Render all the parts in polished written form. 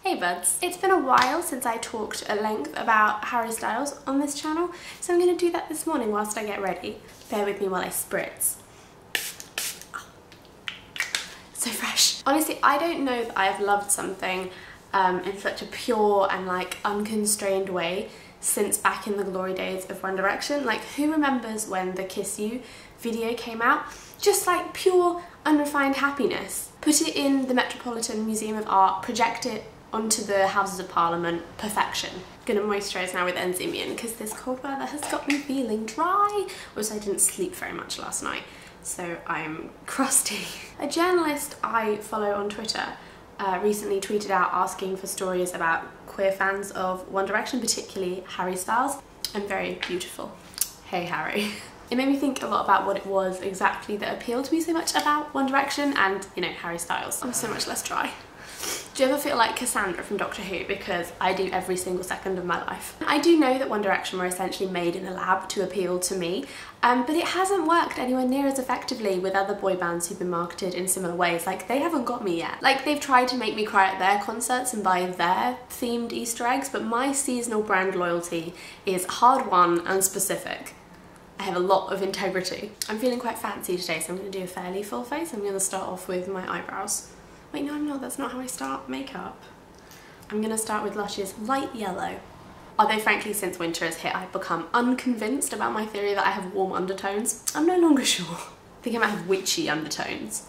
Hey buds! It's been a while since I talked at length about Harry Styles on this channel, so I'm going to do that this morning whilst I get ready. Bear with me while I spritz. Oh. So fresh. Honestly, I don't know that I have loved something in such a pure and like unconstrained way since back in the glory days of One Direction. Like, who remembers when the Kiss You video came out? Just like pure, unrefined happiness. Put it in the Metropolitan Museum of Art, project it onto the Houses of Parliament, perfection. Gonna moisturise now with Enzymium because this cold weather has got me feeling dry. Also, I didn't sleep very much last night, so I'm crusty. A journalist I follow on Twitter recently tweeted out asking for stories about queer fans of One Direction, particularly Harry Styles. I'm very beautiful. Hey Harry. It made me think a lot about what it was exactly that appealed to me so much about One Direction and, you know, Harry Styles. I'm so much less dry. Do you ever feel like Cassandra from Doctor Who? Because I do every single second of my life. I do know that One Direction were essentially made in a lab to appeal to me, but it hasn't worked anywhere near as effectively with other boy bands who've been marketed in similar ways. Like, they haven't got me yet. Like, they've tried to make me cry at their concerts and buy their themed Easter eggs, but my seasonal brand loyalty is hard-won and specific. I have a lot of integrity. I'm feeling quite fancy today, so I'm going to do a fairly full face. I'm going to start off with my eyebrows. Wait, no, I'm not. That's not how I start makeup. I'm going to start with Lush's light yellow. Although, frankly, since winter has hit, I've become unconvinced about my theory that I have warm undertones. I'm no longer sure. I think I might have witchy undertones.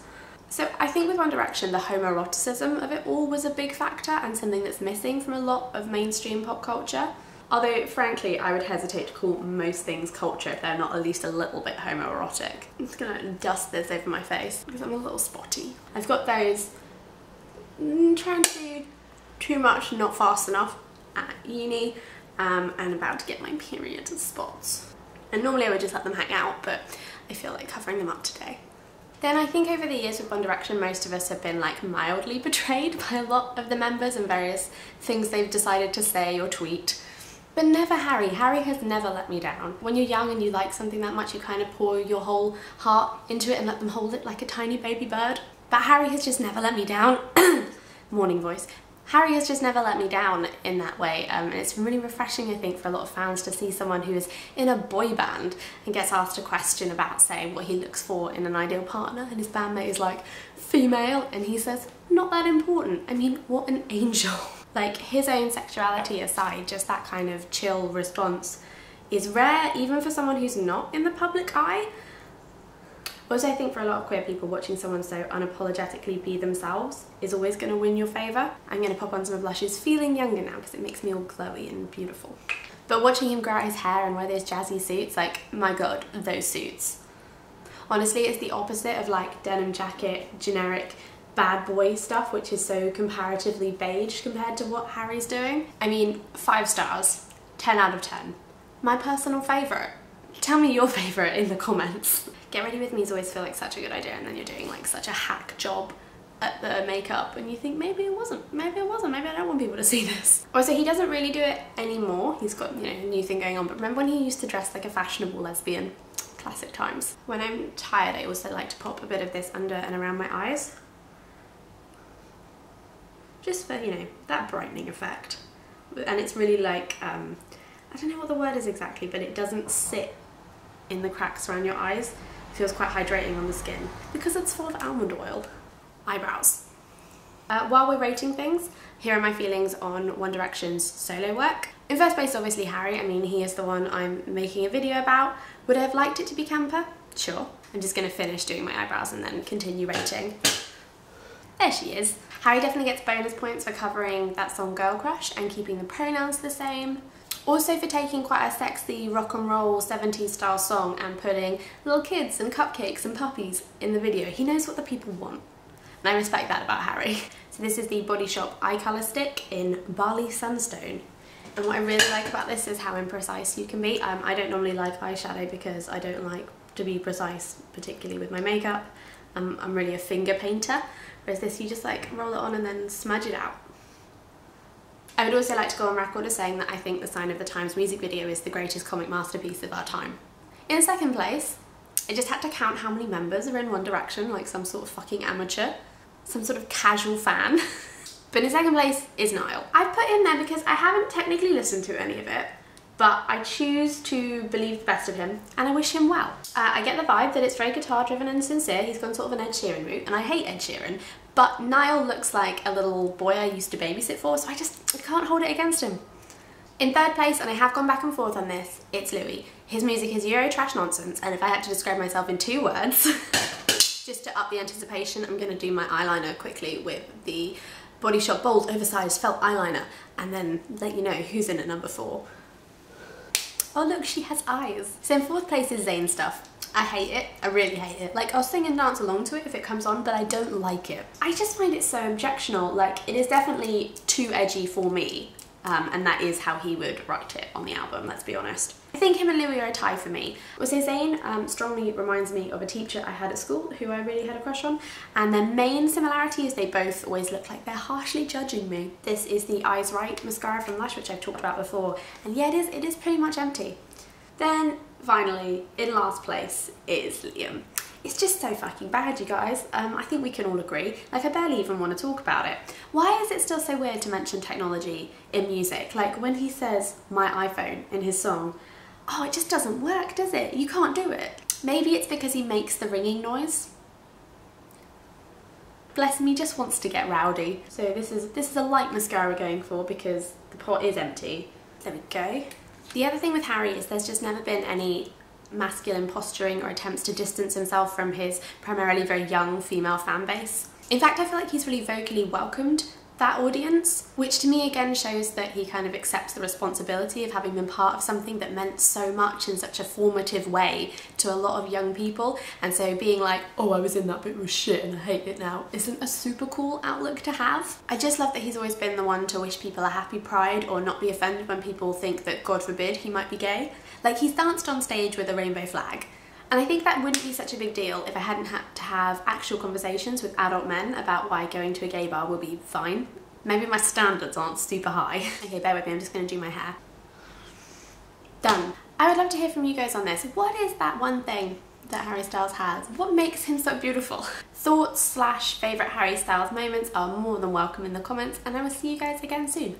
So I think with One Direction, the homoeroticism of it all was a big factor and something that's missing from a lot of mainstream pop culture. Although, frankly, I would hesitate to call most things culture if they're not at least a little bit homoerotic. I'm just gonna dust this over my face because I'm a little spotty. I've got those trying to do too much, not fast enough at uni, and about to get my period spots. And normally I would just let them hang out, but I feel like covering them up today. Then I think over the years with One Direction, most of us have been like mildly betrayed by a lot of the members and various things they've decided to say or tweet. But never Harry. Harry has never let me down. When you're young and you like something that much, you kind of pour your whole heart into it and let them hold it like a tiny baby bird. But Harry has just never let me down. Morning voice. Harry has just never let me down in that way, and it's really refreshing, I think, for a lot of fans to see someone who is in a boy band and gets asked a question about, say, what he looks for in an ideal partner, and his bandmate is like, female, and he says, not that important. I mean, what an angel. Like, his own sexuality aside, just that kind of chill response is rare, even for someone who's not in the public eye. Also, I think for a lot of queer people, watching someone so unapologetically be themselves is always going to win your favour. I'm going to pop on some of Lush's Feeling Younger now because it makes me all glowy and beautiful. But watching him grow out his hair and wear those jazzy suits, like, my god, those suits. Honestly, it's the opposite of like denim jacket, generic bad boy stuff, which is so comparatively beige compared to what Harry's doing. I mean, 5 stars, 10 out of 10. My personal favourite. Tell me your favourite in the comments. Get ready with me's always feel like such a good idea, and then you're doing like such a hack job at the makeup and you think maybe it wasn't, maybe it wasn't, maybe I don't want people to see this. Also, he doesn't really do it anymore. He's got, you know, a new thing going on, but remember when he used to dress like a fashionable lesbian? Classic times. When I'm tired, I also like to pop a bit of this under and around my eyes. Just for, you know, that brightening effect. And it's really like, I don't know what the word is exactly, but it doesn't sit in the cracks around your eyes. It feels quite hydrating on the skin because it's full of almond oil. Eyebrows. While we're rating things, here are my feelings on One Direction's solo work. In first place, obviously Harry. I mean, he is the one I'm making a video about. Would I have liked it to be camper? Sure. I'm just gonna finish doing my eyebrows and then continue rating. There she is. Harry definitely gets bonus points for covering that song Girl Crush and keeping the pronouns the same. Also for taking quite a sexy rock and roll 70s style song and putting little kids and cupcakes and puppies in the video. He knows what the people want. And I respect that about Harry. So this is the Body Shop eye colour stick in Barley Sunstone. And what I really like about this is how imprecise you can be. I don't normally like eyeshadow because I don't like to be precise, particularly with my makeup. I'm really a finger painter. Whereas this, you just like roll it on and then smudge it out. I would also like to go on record as saying that I think The Sign of the Times music video is the greatest comic masterpiece of our time. In second place, I just had to count how many members are in One Direction, like some sort of fucking amateur, some sort of casual fan. But in second place is Niall. I put him there because I haven't technically listened to any of it, but I choose to believe the best of him and I wish him well. I get the vibe that it's very guitar driven and sincere. He's gone sort of an Ed Sheeran route, and I hate Ed Sheeran, but Niall looks like a little boy I used to babysit for, so I can't hold it against him. In third place, and I have gone back and forth on this, it's Louis. His music is Euro trash nonsense, and if I had to describe myself in 2 words, just to up the anticipation, I'm gonna do my eyeliner quickly with the Body Shop Bold Oversized Felt Eyeliner, and then let you know who's in at number 4. Oh look, she has eyes. So in 4th place is Zayn stuff. I hate it, I really hate it. Like, I'll sing and dance along to it if it comes on, but I don't like it. I just find it so objectional. Like, it is definitely too edgy for me. And that is how he would write it on the album, let's be honest. I think him and Louis are a tie for me. I would say Zayn strongly reminds me of a teacher I had at school who I really had a crush on, and their main similarity is they both always look like they're harshly judging me. This is the Eyes Right mascara from Lush, which I've talked about before, and yeah, it is pretty much empty. Then, finally, in last place is Liam. It's just so fucking bad, you guys. I think we can all agree. Like, I barely even want to talk about it. Why is it still so weird to mention technology in music? Like, when he says, my iPhone, in his song, oh, it just doesn't work, does it? You can't do it. Maybe it's because he makes the ringing noise. Bless him, he just wants to get rowdy. So this is a light mascara we're going for because the pot is empty. There we go. The other thing with Harry is there's just never been any masculine posturing or attempts to distance himself from his primarily very young female fan base. In fact, I feel like he's really vocally welcomed that audience, which to me again shows that he kind of accepts the responsibility of having been part of something that meant so much in such a formative way to a lot of young people, and so being like, oh, I was in that bit was shit and I hate it now, isn't a super cool outlook to have. I just love that he's always been the one to wish people a happy Pride or not be offended when people think that, God forbid, he might be gay. Like, he's danced on stage with a rainbow flag. And I think that wouldn't be such a big deal if I hadn't had to have actual conversations with adult men about why going to a gay bar will be fine. Maybe my standards aren't super high. Okay, bear with me, I'm just going to do my hair. Done. I would love to hear from you guys on this. What is that one thing that Harry Styles has? What makes him so beautiful? Thoughts / favourite Harry Styles moments are more than welcome in the comments, and I will see you guys again soon.